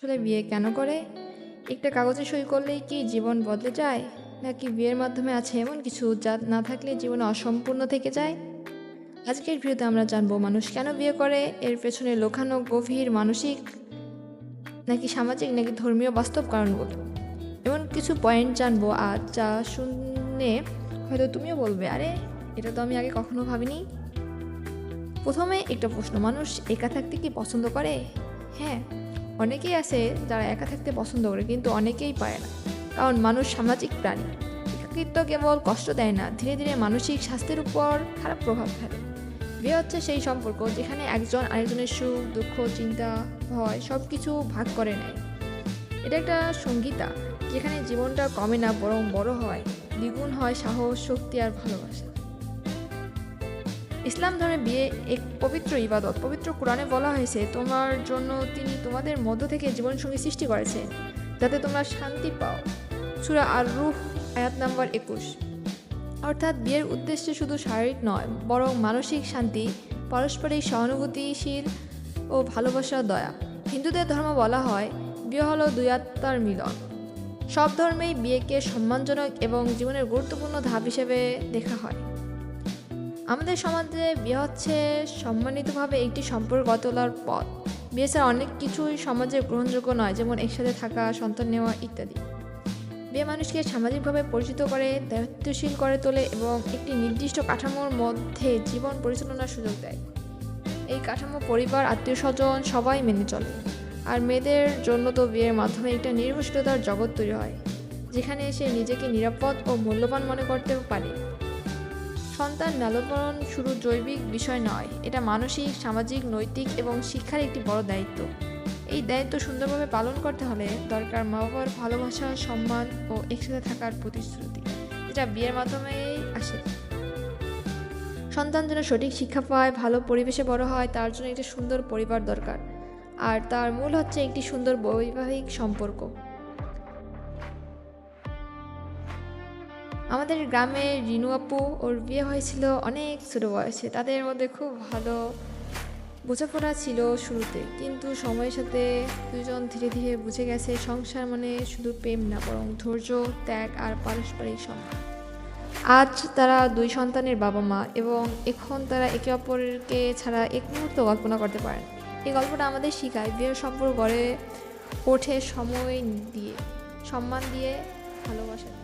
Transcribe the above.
আসলে বিয়ে কেন করে? একটা কাগজে সই করলেই কি জীবন বদলে যায়? নাকি বিয়ের মাধ্যমে আছে এমন কিছু যা না থাকলে জীবন অসম্পূর্ণ থেকে যায়? আজকের ভিডিওতে আমরা জানবো মানুষ কেন বিয়ে করে, এর পেছনে লুকানো গভীর মানসিক নাকি সামাজিক নাকি ধর্মীয় বাস্তব কারণগুলো। এমন কিছু পয়েন্ট জানবো আজ যা শুনে হয়তো তুমিও বলবে, আরে এটা তো আমি আগে কখনো ভাবিনি। প্রথমে একটা প্রশ্ন, মানুষ একা থাকতে কি পছন্দ করে? হ্যাঁ, অনেকেই আছে যারা একা থাকতে পছন্দ করে, কিন্তু অনেকেই পারে না, কারণ মানুষ সামাজিক প্রাণী। একাকিত্ব কেবল কষ্ট দেয় না, ধীরে ধীরে মানসিক স্বাস্থ্যের উপর খারাপ প্রভাব ফেলে। বিয়ে হচ্ছে সেই সম্পর্ক যেখানে একজন আরেকজনের সুখ দুঃখ চিন্তা ভয় সব কিছু ভাগ করে নেয়। এটা একটা সংগীতা যেখানে জীবনটা কমে না, বরং বড় হয়, দ্বিগুণ হয় সাহস শক্তি আর ভালোবাসা। ইসলাম ধর্মে বিয়ে এক পবিত্র ইবাদত। পবিত্র কোরআনে বলা হয়েছে, তোমার জন্য তিনি তোমাদের মধ্য থেকে জীবনসঙ্গী সৃষ্টি করেছেন যাতে তোমরা শান্তি পাও। সূরা আর রূহ আয়াত নাম্বার 21। অর্থাৎ বিয়ের উদ্দেশ্য শুধু শারীরিক নয়, বরং মানসিক শান্তি, পারস্পরিক সহানুভূতিশীল ও ভালোবাসা দয়া। হিন্দুদের ধর্ম বলা হয় বিয়ে হলো দুই আত্মার মিলন। সব ধর্মেই বিয়েকে সম্মানজনক এবং জীবনের গুরুত্বপূর্ণ ধাপ হিসেবে দেখা হয়। আমাদের সমাজে বিয়ে হচ্ছে সম্মানিতভাবে একটি সম্পর্ক গড়ে তোলার পথ। বিয়ে ছাড়া অনেক কিছুই সমাজে গ্রহণযোগ্য নয়, যেমন একসাথে থাকা, সন্তান নেওয়া ইত্যাদি। বিয়ে মানুষকে সামাজিকভাবে পরিচিত করে, দায়িত্বশীল করে তোলে এবং একটি নির্দিষ্ট কাঠামোর মধ্যে জীবন পরিচালনার সুযোগ দেয়। এই কাঠামো পরিবার, আত্মীয় স্বজন সবাই মেনে চলে। আর মেয়েদের জন্য তো বিয়ের মাধ্যমে একটা নির্ভরশীলতার জগৎ তৈরি হয়, যেখানে সে নিজেকে নিরাপদ ও মূল্যবান মনে করতে পারে। সন্তান লালন শুধু জৈবিক বিষয় নয়, এটা মানসিক, সামাজিক, নৈতিক এবং শিক্ষার একটি বড় দায়িত্ব। এই দায়িত্ব সুন্দরভাবে পালন করতে হলে দরকার মা বাবার ভালোবাসা, সম্মান ও একসাথে থাকার প্রতিশ্রুতি, যেটা বিয়ের মাধ্যমেই আসে। সন্তান যেন সঠিক শিক্ষা পায়, ভালো পরিবেশে বড় হয়, তার জন্য একটি সুন্দর পরিবার দরকার। আর তার মূল হচ্ছে একটি সুন্দর বৈবাহিক সম্পর্ক। আমাদের গ্রামে রিনু আপু, ওর বিয়ে হয়েছিল অনেক ছোটো বয়সে। তাদের মধ্যে খুব ভালো বোঝাপড়া ছিল শুরুতে, কিন্তু সময়ের সাথে দুজন ধীরে ধীরে বুঝে গেছে সংসার মানে শুধু প্রেম না, বরং ধৈর্য, ত্যাগ আর পারস্পরিক সম্মান। আজ তারা দুই সন্তানের বাবা মা, এবং এখন তারা একে অপরকে ছাড়া এক মুহূর্ত কল্পনা করতে পারেন। এই গল্পটা আমাদের শেখায় বিয়ের সম্পর্ক গড়ে ওঠে সময় দিয়ে, সম্মান দিয়ে, ভালোবাসা দিয়ে।